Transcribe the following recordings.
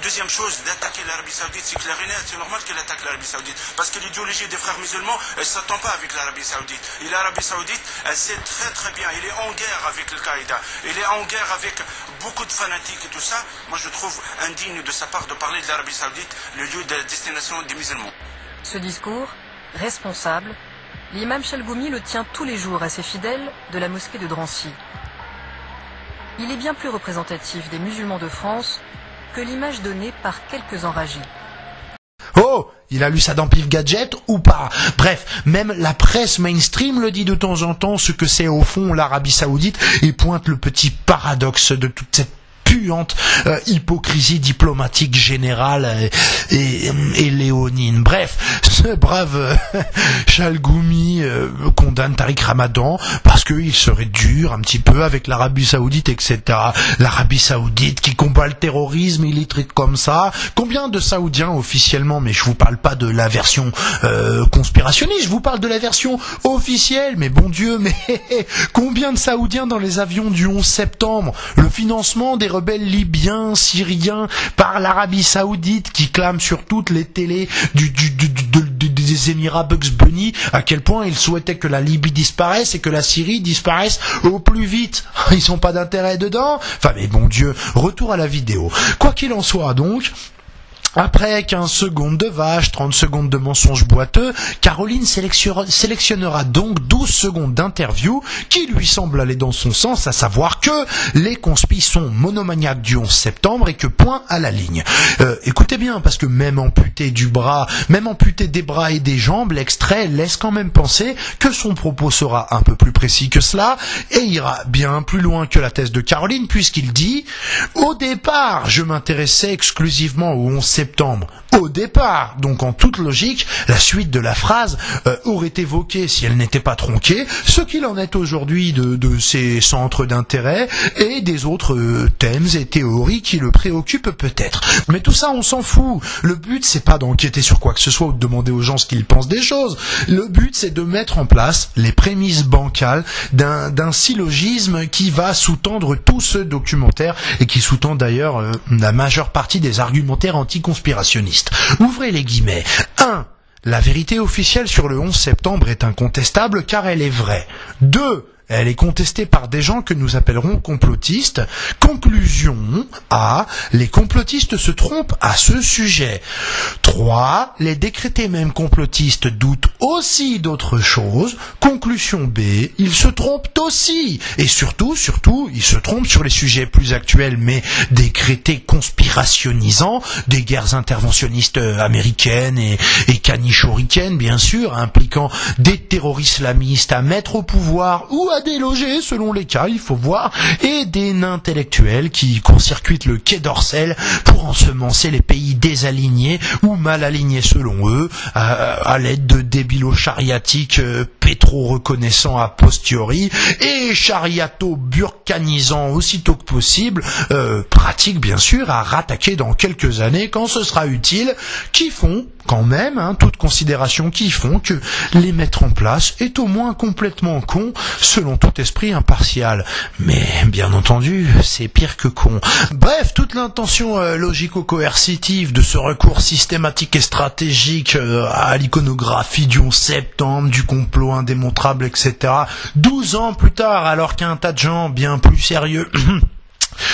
deuxième chose, d'attaquer l'Arabie Saoudite, c'est clair et net. C'est normal qu'elle attaque l'Arabie Saoudite. Parce que l'idéologie des frères musulmans, elle ne s'attend pas avec l'Arabie Saoudite. Et l'Arabie Saoudite, elle sait très très bien. Elle est en guerre avec Al-Qaïda. Elle est en guerre avec beaucoup de fanatiques et tout ça. Moi, je trouve indigne de sa part de parler de l'Arabie Saoudite, le lieu de destination des musulmans. Ce discours, responsable, l'imam Chalgoumi le tient tous les jours à ses fidèles de la mosquée de Drancy. Il est bien plus représentatif des musulmans de France que l'image donnée par quelques enragés. Oh, il a lu ça dans Pif Gadget ou pas? Bref, même la presse mainstream le dit de temps en temps ce que c'est au fond l'Arabie Saoudite et pointe le petit paradoxe de toute cette puante hypocrisie diplomatique générale et léonine. Bref, ce brave Chalgoumi condamne Tariq Ramadan parce qu'il serait dur un petit peu avec l'Arabie Saoudite, etc. L'Arabie Saoudite qui combat le terrorisme, il est traité comme ça. Combien de Saoudiens officiellement, mais je vous parle pas de la version conspirationniste, je vous parle de la version officielle, mais bon Dieu, mais combien de Saoudiens dans les avions du 11 septembre? Le financement des rebelles libyens, syriens par l'Arabie Saoudite qui clament sur toutes les télés des Émirats Bugs Bunny à quel point ils souhaitaient que la Libye disparaisse et que la Syrie disparaisse au plus vite. Ils n'ont pas d'intérêt dedans. Enfin mais bon Dieu, retour à la vidéo. Quoi qu'il en soit donc, après 15 secondes de vache, 30 secondes de mensonges boiteux, Caroline sélectionnera donc 12 secondes d'interview qui lui semblent aller dans son sens, à savoir que les conspis sont monomaniaques du 11 septembre et que point à la ligne. Écoutez bien, parce que même amputé des bras et des jambes, l'extrait laisse quand même penser que son propos sera un peu plus précis que cela et ira bien plus loin que la thèse de Caroline, puisqu'il dit « Au départ, je m'intéressais exclusivement au 11 septembre. Au départ, donc en toute logique, la suite de la phrase aurait évoqué, si elle n'était pas tronquée, ce qu'il en est aujourd'hui de ses centres d'intérêt et des autres thèmes et théories qui le préoccupent peut-être. Mais tout ça, on s'en fout. Le but, c'est pas d'enquêter sur quoi que ce soit ou de demander aux gens ce qu'ils pensent des choses. Le but, c'est de mettre en place les prémices bancales d'un syllogisme qui va sous-tendre tout ce documentaire et qui sous-tend d'ailleurs la majeure partie des argumentaires anticonspirationnistes. Ouvrez les guillemets. 1. La vérité officielle sur le 11 septembre est incontestable car elle est vraie. 2. Elle est contestée par des gens que nous appellerons complotistes. Conclusion A. Les complotistes se trompent à ce sujet. 3. Les décrétés mêmes complotistes doutent aussi d'autres choses. Conclusion B. Ils se trompent aussi. Et surtout, ils se trompent sur les sujets plus actuels, mais décrétés conspirationnisants, des guerres interventionnistes américaines et canichoricaines, bien sûr, impliquant des terroristes islamistes à mettre au pouvoir ou à déloger, selon les cas, il faut voir, et des intellectuels qui court-circuitent le quai d'Orsay pour ensemencer les pays désalignés ou mal alignés selon eux, à l'aide de débilos chariatiques pétro-reconnaissants a posteriori et chariato-burkanisants aussitôt que possible, pratiques bien sûr à rattaquer dans quelques années quand ce sera utile, qui font quand même, toute considération qui font que les mettre en place est au moins complètement con selon tout esprit impartial. Mais bien entendu, c'est pire que con. Bref, toute l'intention logico-coercitive de ce recours systématique et stratégique à l'iconographie du 11 septembre, du complot indémontrable, etc. 12 ans plus tard, alors qu'un tas de gens bien plus sérieux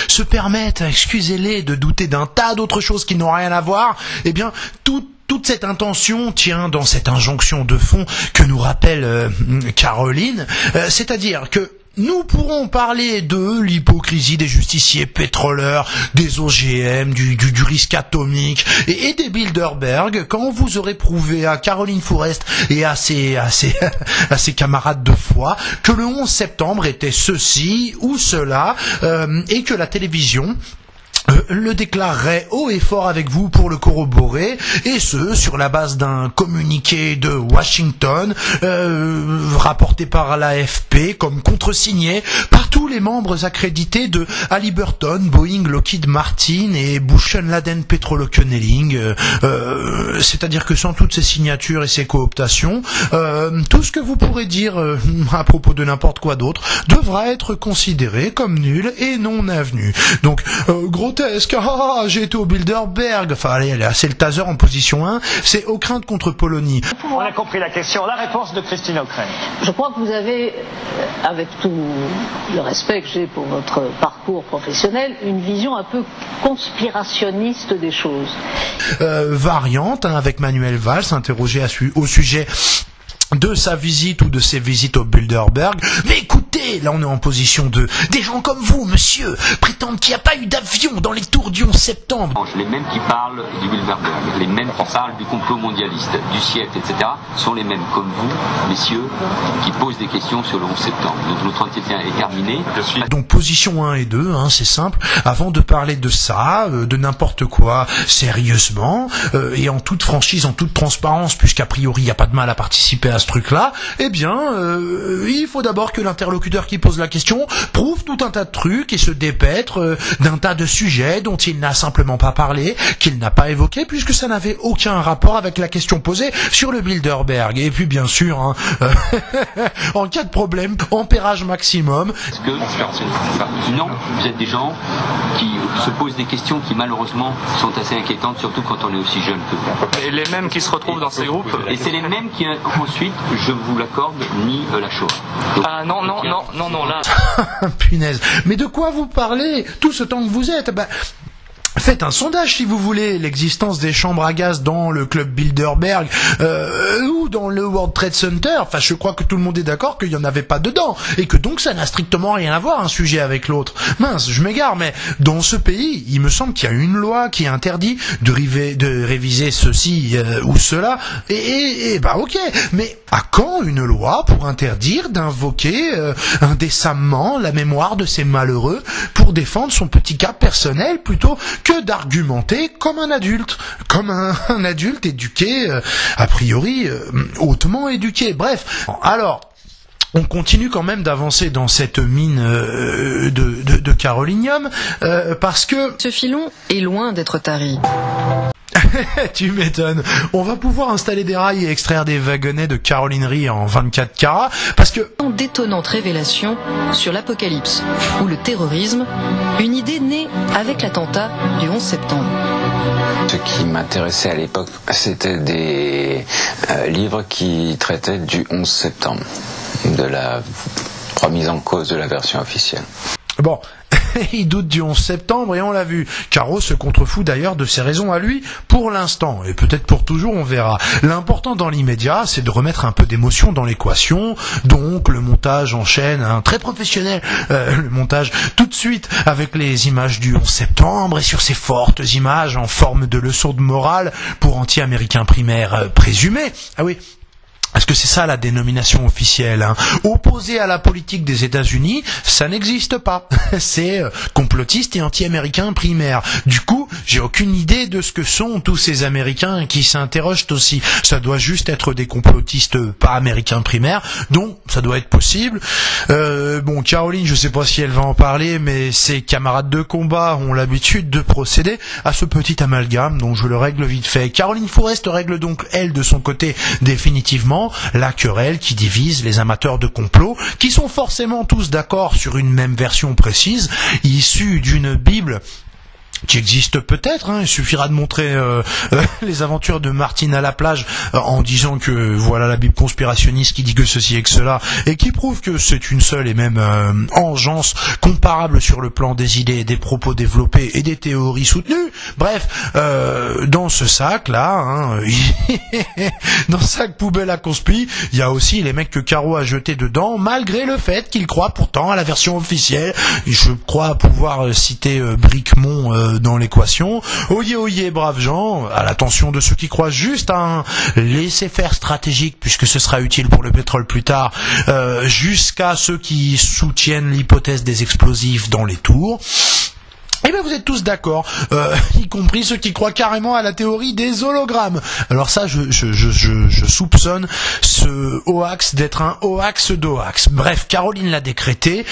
se permettent, excusez-les, de douter d'un tas d'autres choses qui n'ont rien à voir, eh bien, toute cette intention tient dans cette injonction de fond que nous rappelle Caroline, c'est-à-dire que nous pourrons parler de l'hypocrisie des justiciers pétroleurs, des OGM, du risque atomique et des Bilderberg quand vous aurez prouvé à Caroline Fourest et à ses camarades de foi que le 11 septembre était ceci ou cela et que la télévision le déclarerait haut et fort avec vous pour le corroborer, et ce, sur la base d'un communiqué de Washington, rapporté par l'AFP, comme contresigné par tous les membres accrédités de Halliburton, Boeing, Lockheed Martin et Bush-Laden Petroleum, c'est-à-dire que sans toutes ces signatures et ces cooptations, tout ce que vous pourrez dire à propos de n'importe quoi d'autre devra être considéré comme nul et non avenu. Donc, gros grotesque. Ah, j'ai été au Bilderberg. Enfin, allez, c'est le taser en position 1. C'est Ockrent contre Polony. On a compris la question. La réponse de Christine Ockrent. Je crois que vous avez, avec tout le respect que j'ai pour votre parcours professionnel, une vision un peu conspirationniste des choses. Variante, hein, avec Manuel Valls, interrogé au sujet de sa visite ou de ses visites au Bilderberg. Mais écoutez, là on est en position 2. Des gens comme vous, monsieur, prétendent qu'il n'y a pas eu d'avion dans les tours du 11 septembre. Les mêmes qui parlent du Bilderberg, les mêmes qui parlent du complot mondialiste, du siècle, etc., sont les mêmes comme vous, messieurs, qui posent des questions sur le 11 septembre. Donc notre entretien est terminé. Donc position 1 et 2, hein, c'est simple. Avant de parler de ça, de n'importe quoi, sérieusement, et en toute franchise, en toute transparence, puisqu'a priori il n'y a pas de mal à participer à ce truc-là, eh bien, il faut d'abord que l'interlocuteur qui pose la question prouve tout un tas de trucs et se dépêtre d'un tas de sujets dont il n'a simplement pas parlé, qu'il n'a pas évoqué, puisque ça n'avait aucun rapport avec la question posée sur le Bilderberg. Et puis, bien sûr, hein, en cas de problème, ampérage maximum. Est-ce que, non, vous êtes des gens qui se posent des questions qui, malheureusement, sont assez inquiétantes, surtout quand on est aussi jeune que vous. Et les mêmes qui se retrouvent dans ces groupes. Et c'est les mêmes qui, ensuite, je vous l'accorde, nient la Shoah. Donc, ah non, là. Punaise. Mais de quoi vous parlez tout ce temps que vous êtes? Faites un sondage si vous voulez, l'existence des chambres à gaz dans le club Bilderberg ou dans le World Trade Center. Enfin, je crois que tout le monde est d'accord qu'il n'y en avait pas dedans et que donc ça n'a strictement rien à voir un sujet avec l'autre. Mince, je m'égare, mais dans ce pays, il me semble qu'il y a une loi qui interdit de réviser ceci ou cela. Et bah ok, mais à quand une loi pour interdire d'invoquer indécemment la mémoire de ces malheureux pour défendre son petit cas personnel plutôt que d'argumenter comme un adulte, un adulte éduqué, a priori hautement éduqué. Bref, alors on continue quand même d'avancer dans cette mine de carolinium parce que Ce filon est loin d'être tari. Tu m'étonnes. On va pouvoir installer des rails et extraire des wagonnets de carolinerie en 24 carats parce que... D'étonnantes révélations sur l'apocalypse ou le terrorisme, une idée née avec l'attentat du 11 septembre. Ce qui m'intéressait à l'époque, c'était des livres qui traitaient du 11 septembre, de la remise en cause de la version officielle. Bon, il doute du 11 septembre et on l'a vu. Caro se contrefout d'ailleurs de ses raisons à lui pour l'instant et peut-être pour toujours, on verra. L'important dans l'immédiat, c'est de remettre un peu d'émotion dans l'équation. Donc le montage enchaîne, très professionnel, le montage tout de suite avec les images du 11 septembre et sur ces fortes images en forme de leçon de morale pour anti-américains primaires présumés. Ah oui. Parce que c'est ça la dénomination officielle, hein. Opposé à la politique des États-Unis, ça n'existe pas. C'est complotiste et anti-américain primaire. Du coup, j'ai aucune idée de ce que sont tous ces Américains qui s'interrogent aussi. Ça doit juste être des complotistes pas américains primaires, donc ça doit être possible. Bon, Caroline, je sais pas si elle va en parler, mais ses camarades de combat ont l'habitude de procéder à ce petit amalgame, donc je le règle vite fait. Caroline Fourest règle donc, elle, de son côté, définitivement la querelle qui divise les amateurs de complot, qui sont forcément tous d'accord sur une même version précise, issue d'une Bible qui existe peut-être, hein. Il suffira de montrer les aventures de Martine à la plage en disant que voilà la Bible conspirationniste qui dit que ceci et que cela et qui prouve que c'est une seule et même engeance comparable sur le plan des idées, des propos développés et des théories soutenues. Bref, dans ce sac là, hein, dans ce sac poubelle à conspi, il y a aussi les mecs que Caro a jetés dedans, malgré le fait qu'il croit pourtant à la version officielle. Je crois pouvoir citer Bricmont dans l'équation. Oyez, oyez, braves gens, à l'attention de ceux qui croient juste à un laisser-faire stratégique, puisque ce sera utile pour le pétrole plus tard, jusqu'à ceux qui soutiennent l'hypothèse des explosifs dans les tours. Eh bien, vous êtes tous d'accord, y compris ceux qui croient carrément à la théorie des hologrammes. Alors ça, je soupçonne ce hoax d'être un hoax d'hoax. Bref, Caroline l'a décrété.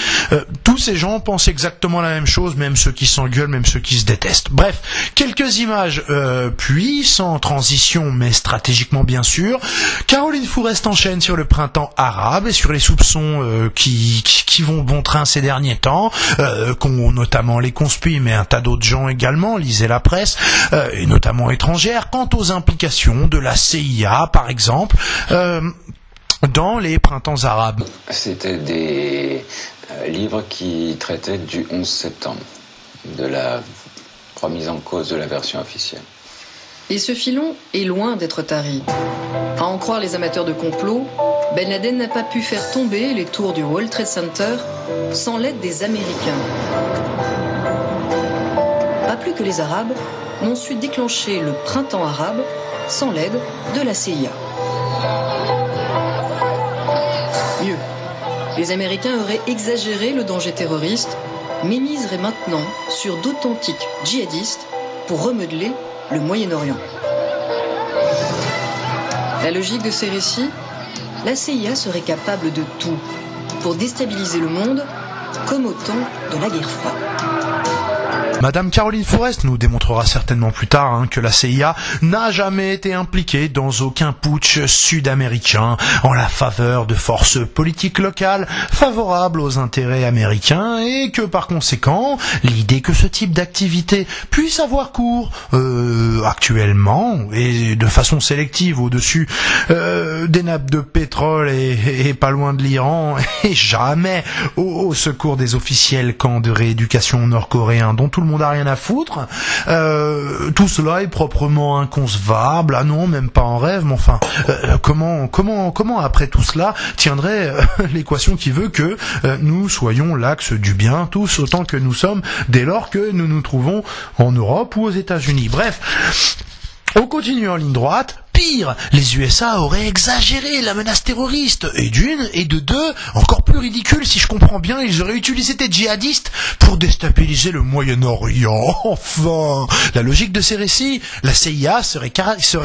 Tous ces gens pensent exactement la même chose, même ceux qui s'engueulent, même ceux qui se détestent. Bref, quelques images, puis, sans transition, mais stratégiquement bien sûr, Caroline Fourest enchaîne sur le printemps arabe et sur les soupçons qui vont bon train ces derniers temps, qu'ont notamment les conspis, mais un tas d'autres gens également lisaient la presse, et notamment étrangère, quant aux implications de la CIA, par exemple, dans les printemps arabes. C'était des livres qui traitaient du 11 septembre, de la remise en cause de la version officielle. Et ce filon est loin d'être tari. À en croire les amateurs de complot, Ben Laden n'a pas pu faire tomber les tours du World Trade Center sans l'aide des Américains. Pas plus que les Arabes n'ont su déclencher le printemps arabe sans l'aide de la CIA. Mieux, les Américains auraient exagéré le danger terroriste, mais miseraient maintenant sur d'authentiques djihadistes pour remodeler le Moyen-Orient. La logique de ces récits, la CIA serait capable de tout pour déstabiliser le monde comme au temps de la guerre froide. Madame Caroline Forrest nous démontrera certainement plus tard que la CIA n'a jamais été impliquée dans aucun putsch sud-américain en la faveur de forces politiques locales favorables aux intérêts américains et que par conséquent, l'idée que ce type d'activité puisse avoir cours actuellement et de façon sélective au-dessus des nappes de pétrole et pas loin de l'Iran et jamais au secours des officiels camps de rééducation nord-coréens dont tout le monde a rien à foutre. Tout cela est proprement inconcevable. Ah non, même pas en rêve, mais enfin, comment après tout cela tiendrait l'équation qui veut que nous soyons l'axe du bien, tous autant que nous sommes, dès lors que nous nous trouvons en Europe ou aux États-Unis. Bref, on continue en ligne droite. Pire, les USA auraient exagéré la menace terroriste. Et d'une, et de deux, encore plus ridicule si je comprends bien, ils auraient utilisé des djihadistes pour déstabiliser le Moyen-Orient. Enfin, la logique de ces récits, la CIA serait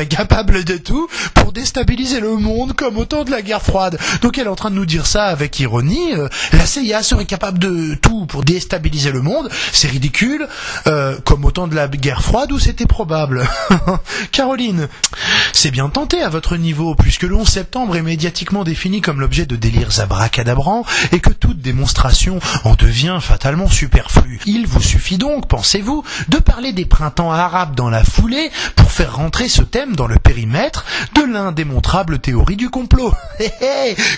capable de tout pour déstabiliser le monde comme au temps de la guerre froide. Donc elle est en train de nous dire ça avec ironie. La CIA serait capable de tout pour déstabiliser le monde. C'est ridicule, comme au temps de la guerre froide où c'était probable. Caroline, c'est bien tenté à votre niveau, puisque le 11 septembre est médiatiquement défini comme l'objet de délires abracadabrants et que toute démonstration en devient fatalement superflue. Il vous suffit donc, pensez-vous, de parler des printemps arabes dans la foulée pour faire rentrer ce thème dans le périmètre de l'indémontrable théorie du complot.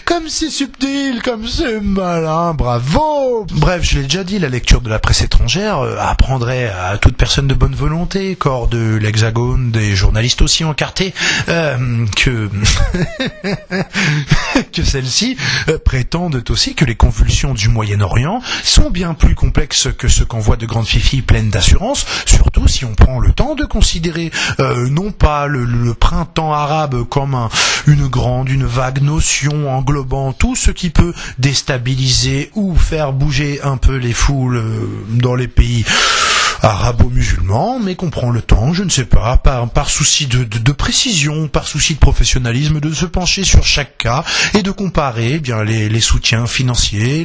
Comme c'est subtil, comme c'est malin, bravo! Bref, je l'ai déjà dit, la lecture de la presse étrangère apprendrait à toute personne de bonne volonté, corps de l'Hexagone, des journalistes aussi encartés, que celles-ci prétendent aussi que les convulsions du Moyen-Orient sont bien plus complexes que ce qu'envoient de grandes fifilles pleines d'assurance, surtout si on prend le temps de considérer non pas le printemps arabe comme une vague notion englobant tout ce qui peut déstabiliser ou faire bouger un peu les foules dans les pays arabo-musulmans, mais qu'on prend le temps, je ne sais pas, par souci de précision, par souci de professionnalisme, de se pencher sur chaque cas et de comparer bien les soutiens financiers,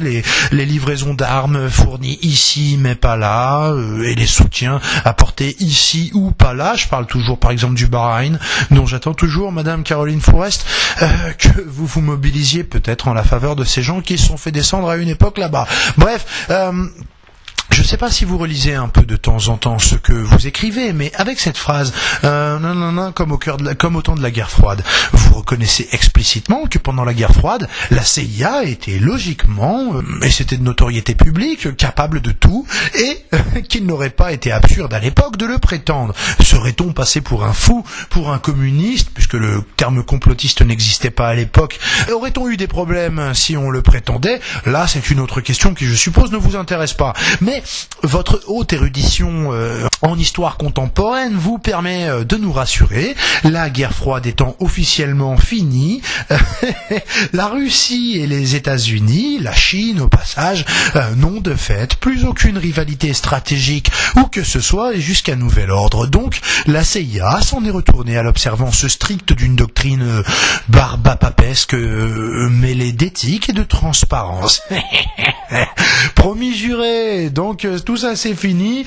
les livraisons d'armes fournies ici mais pas là, et les soutiens apportés ici ou pas là. Je parle toujours par exemple du Bahreïn, dont j'attends toujours, Madame Caroline Forrest, que vous vous mobilisiez peut-être en la faveur de ces gens qui se sont fait descendre à une époque là-bas. Bref, je ne sais pas si vous relisez un peu de temps en temps ce que vous écrivez, mais avec cette phrase comme au temps de la guerre froide, vous reconnaissez explicitement que pendant la guerre froide, la CIA était logiquement, et c'était de notoriété publique, capable de tout, et qu'il n'aurait pas été absurde à l'époque de le prétendre. Serait-on passé pour un fou, pour un communiste, puisque le terme complotiste n'existait pas à l'époque? Aurait-on eu des problèmes si on le prétendait? Là, c'est une autre question qui, je suppose, ne vous intéresse pas. Mais votre haute érudition en histoire contemporaine vous permet de nous rassurer. La guerre froide étant officiellement finie, la Russie et les États-Unis, la Chine au passage, n'ont de fait plus aucune rivalité stratégique ou que ce soit et jusqu'à nouvel ordre. Donc la CIA s'en est retournée à l'observance stricte d'une doctrine barbapapesque mêlée d'éthique et de transparence. Promis juré. Donc tout ça c'est fini.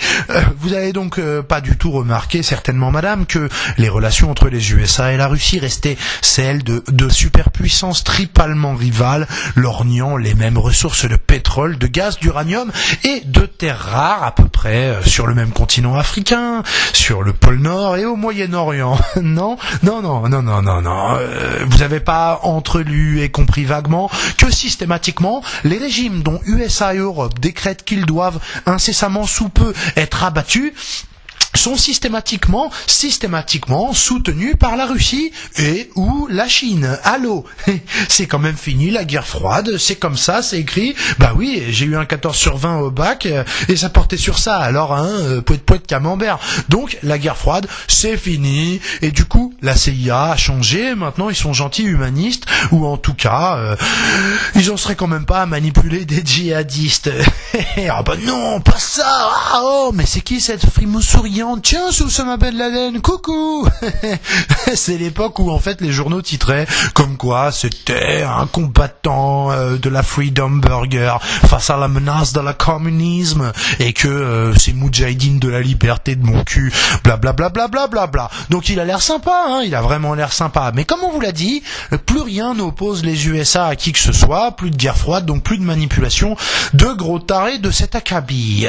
Vous avez donc pas du tout remarqué certainement madame que les relations entre les USA et la Russie restaient celles de superpuissances tripalement rivales lorgnant les mêmes ressources de pétrole, de gaz, d'uranium et de terres rares à peu près sur le même continent africain, sur le pôle Nord et au Moyen-Orient. Non. Vous n'avez pas entrelu et compris vaguement que systématiquement, les régimes dont USA et Europe décrètent qu'ils doivent incessamment sous peu être abattus sont systématiquement soutenus par la Russie et ou la Chine. Allô, c'est quand même fini la guerre froide, c'est comme ça, c'est écrit. Bah oui, j'ai eu un 14/20 au bac et ça portait sur ça. Alors poète camembert. Donc la guerre froide, c'est fini et du coup la CIA a changé. Maintenant ils sont gentils, humanistes ou en tout cas ils en seraient quand même pas à manipuler des djihadistes. Ah bah non, pas ça. Ah, oh, mais c'est qui cette frimousse souriante? Tiens, c'est Osama Ben Laden, coucou. C'est l'époque où en fait les journaux titraient comme quoi c'était un combattant de la Freedom Burger face à la menace de la communisme et que c'est Moudjahidine de la liberté de mon cul, blablabla. Donc il a l'air sympa, il a vraiment l'air sympa. Mais comme on vous l'a dit, plus rien n'oppose les USA à qui que ce soit, plus de guerre froide, donc plus de manipulation de gros tarés de cet acabit.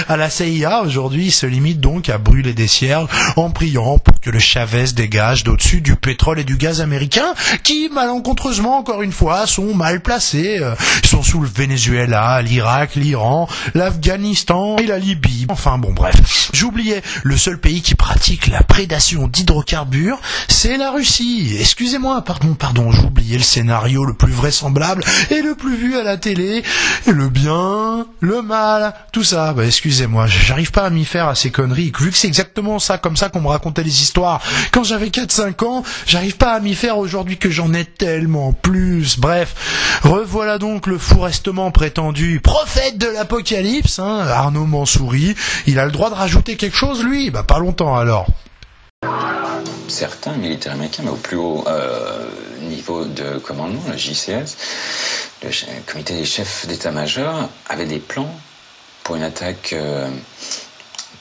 À la CIA aujourd'hui, il se limite donc à brûler des cierges en priant pour que le Chavez dégage d'au-dessus du pétrole et du gaz américain qui, malencontreusement, encore une fois, sont mal placés. Ils sont sous le Venezuela, l'Irak, l'Iran, l'Afghanistan et la Libye. Enfin bon, bref. J'oubliais, le seul pays qui pratique la prédation d'hydrocarbures, c'est la Russie. Excusez-moi, pardon, j'oubliais le scénario le plus vraisemblable et le plus vu à la télé. Le bien, le mal, tout ça. Bah, excusez-moi, j'arrive pas à m'y faire à ces conneries. Vu que c'est exactement ça, comme ça qu'on me racontait les histoires quand j'avais 4-5 ans, j'arrive pas à m'y faire aujourd'hui que j'en ai tellement plus. Bref, revoilà donc le fourestement prétendu prophète de l'apocalypse, Arnaud Mansouri. Il a le droit de rajouter quelque chose, lui? Bah pas longtemps alors. Certains militaires américains, mais au plus haut niveau de commandement, le JCS, le comité des chefs d'état-major, avait des plans pour une attaque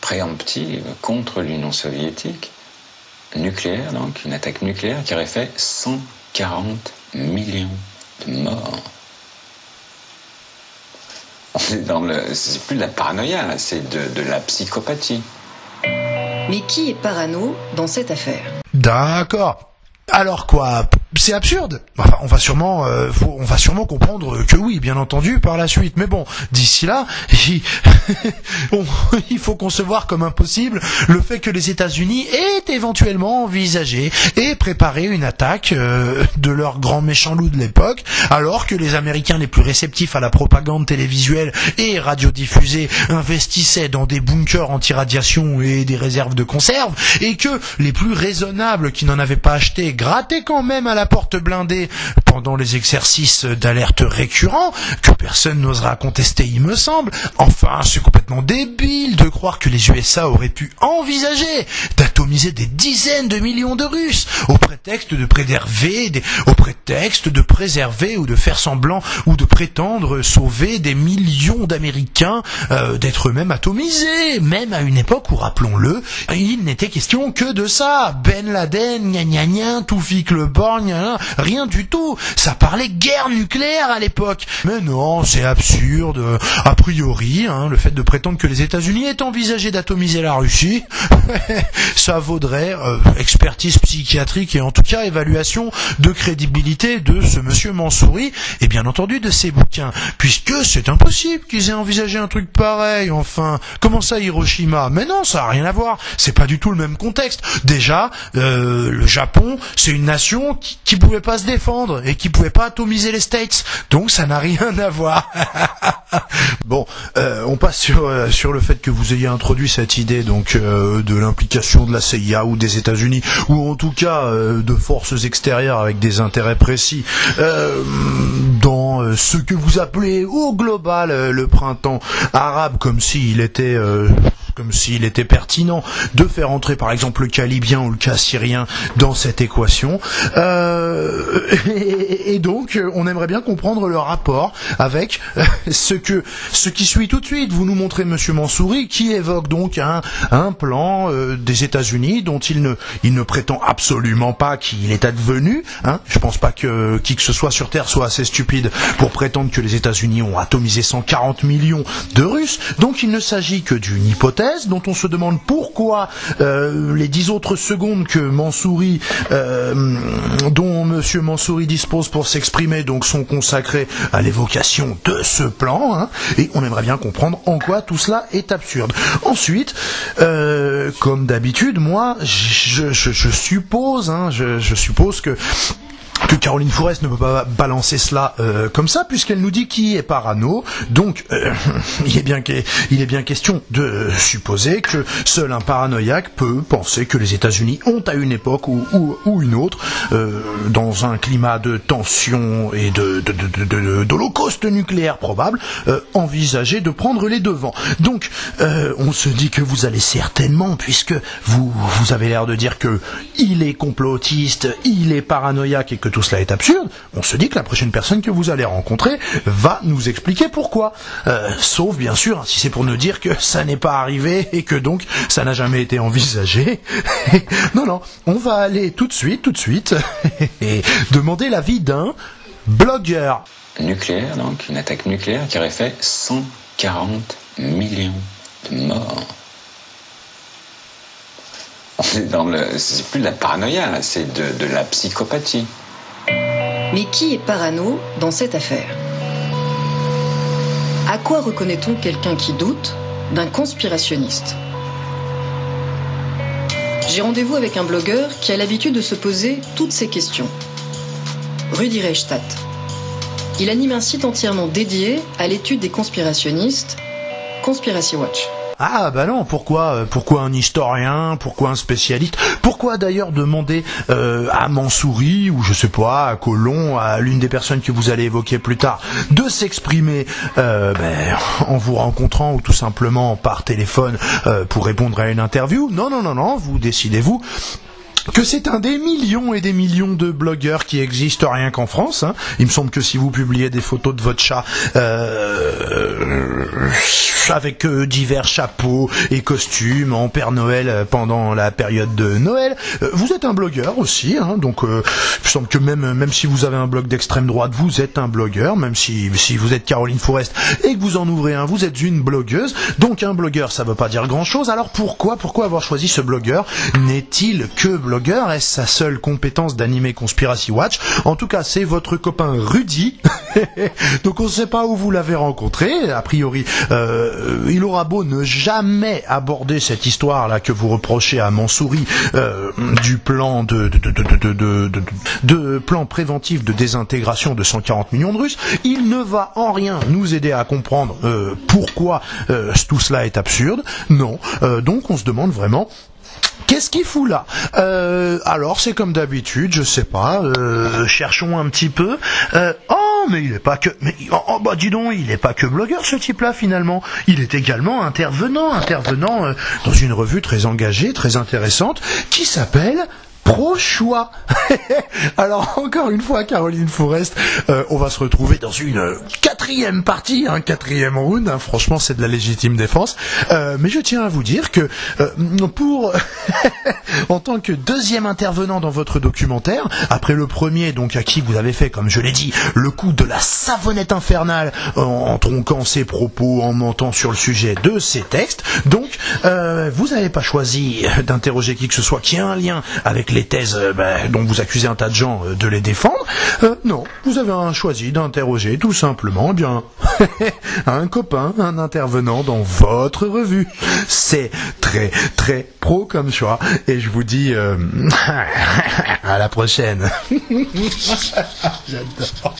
préemptive contre l'Union soviétique, nucléaire donc, une attaque nucléaire qui aurait fait 140 millions de morts. On est c'est plus de la paranoïa, là, c'est de la psychopathie. Mais qui est parano dans cette affaire? D'accord. Alors quoi? C'est absurde. Enfin, on va sûrement comprendre que oui, bien entendu, par la suite. Mais bon, d'ici là, il faut concevoir comme impossible le fait que les États-Unis aient éventuellement envisagé et préparé une attaque de leur grand méchant loup de l'époque, alors que les Américains les plus réceptifs à la propagande télévisuelle et radiodiffusée investissaient dans des bunkers anti-radiation et des réserves de conserve, et que les plus raisonnables qui n'en avaient pas acheté grattaient quand même à la porte blindée pendant les exercices d'alerte récurrents, que personne n'osera contester, il me semble. Enfin, c'est complètement débile de croire que les USA auraient pu envisager d'atomiser des dizaines de millions de Russes au prétexte de préserver ou de faire semblant ou de prétendre sauver des millions d'Américains d'être eux-mêmes atomisés, même à une époque où, rappelons-le, il n'était question que de ça. Ben Laden, Toufik Le Borgne, rien du tout. Ça parlait guerre nucléaire à l'époque. Mais non, c'est absurde. A priori, le fait de prétendre que les États-Unis aient envisagé d'atomiser la Russie, ça vaudrait expertise psychiatrique et en tout cas évaluation de crédibilité de ce monsieur Mansouri et bien entendu de ses bouquins, puisque c'est impossible qu'ils aient envisagé un truc pareil. Enfin, comment ça Hiroshima? Mais non, ça n'a rien à voir. C'est pas du tout le même contexte. Déjà, le Japon, c'est une nation qui pouvait pas se défendre et qui pouvait pas atomiser les States. Donc ça n'a rien à voir. Bon, on passe sur le fait que vous ayez introduit cette idée donc de l'implication de la CIA ou des États-Unis ou en tout cas de forces extérieures avec des intérêts précis dans ce que vous appelez au global le printemps arabe, comme s'il était comme s'il était pertinent de faire entrer par exemple le cas libyen ou le cas syrien dans cette équation. Et donc, on aimerait bien comprendre le rapport avec ce qui suit tout de suite. Vous nous montrez Monsieur Mansouri qui évoque donc un plan des États-Unis dont il ne prétend absolument pas qu'il est advenu. Je pense pas que qui que ce soit sur Terre soit assez stupide pour prétendre que les États-Unis ont atomisé 140 millions de Russes. Donc il ne s'agit que d'une hypothèse dont on se demande pourquoi les 10 autres secondes que Mansouri, dont Monsieur Mansouri dispose pour s'exprimer, donc sont consacrées à l'évocation de ce plan, et on aimerait bien comprendre en quoi tout cela est absurde. Ensuite, comme d'habitude, moi, je suppose que Caroline Fourest ne peut pas balancer cela comme ça, puisqu'elle nous dit qui est parano. Donc, il est bien question de supposer que seul un paranoïaque peut penser que les États-Unis ont, à une époque ou une autre, dans un climat de tension et d'holocauste nucléaire probable, envisagé de prendre les devants. Donc, on se dit que vous allez certainement, puisque vous avez l'air de dire que il est complotiste, il est paranoïaque et que tout cela est absurde, on se dit que la prochaine personne que vous allez rencontrer va nous expliquer pourquoi. Sauf bien sûr si c'est pour nous dire que ça n'est pas arrivé et que donc ça n'a jamais été envisagé. Non, on va aller tout de suite et demander l'avis d'un blogueur. Nucléaire, donc une attaque nucléaire qui aurait fait 140 millions de morts. C'est plus de la paranoïa, là, c'est de la psychopathie. Mais qui est parano dans cette affaire? À quoi reconnaît-on quelqu'un qui doute d'un conspirationniste? J'ai rendez-vous avec un blogueur qui a l'habitude de se poser toutes ces questions. Rudi Reichstadt. Il anime un site entièrement dédié à l'étude des conspirationnistes, Conspiracy Watch. Ah bah non, pourquoi un historien, pourquoi un spécialiste, pourquoi d'ailleurs demander à Mansouri ou je sais pas à Colomb, à l'une des personnes que vous allez évoquer plus tard, de s'exprimer en vous rencontrant ou tout simplement par téléphone pour répondre à une interview. Non, vous décidez-vous que c'est un des millions et des millions de blogueurs qui existent rien qu'en France. Il me semble que si vous publiez des photos de votre chat avec divers chapeaux et costumes en Père Noël pendant la période de Noël, vous êtes un blogueur aussi. Donc il me semble que même si vous avez un blog d'extrême droite, vous êtes un blogueur. Même si vous êtes Caroline Fourest et que vous en ouvrez un, vous êtes une blogueuse. Donc un blogueur, ça veut pas dire grand-chose. Alors pourquoi avoir choisi ce blogueur? N'est-il que blogueur? Est-ce sa seule compétence d'animer Conspiracy Watch? En tout cas, c'est votre copain Rudy. Donc on ne sait pas où vous l'avez rencontré. A priori, il aura beau ne jamais aborder cette histoire-là que vous reprochez à Mansouri du plan de plan préventif de désintégration de 140 millions de Russes. Il ne va en rien nous aider à comprendre pourquoi tout cela est absurde. Non. Donc on se demande vraiment qu'est-ce qu'il fout là? Alors c'est comme d'habitude, je sais pas, cherchons un petit peu. Mais il est pas que... dis donc, il est pas que blogueur ce type-là finalement. Il est également intervenant dans une revue très engagée, très intéressante, qui s'appelle Pro-Choix. Alors encore une fois, Caroline Fourest, on va se retrouver dans une quatrième partie, quatrième round. Franchement, c'est de la légitime défense. Mais je tiens à vous dire que pour en tant que deuxième intervenant dans votre documentaire, après le premier, donc à qui vous avez fait, comme je l'ai dit, le coup de la savonnette infernale en tronquant ses propos, en mentant sur le sujet de ses textes, donc vous n'avez pas choisi d'interroger qui que ce soit qui a un lien avec les thèses dont vous accusez un tas de gens de les défendre. Non, vous avez choisi d'interroger tout simplement un copain, un intervenant dans votre revue. C'est très très pro comme choix et je vous dis à la prochaine. J'adore.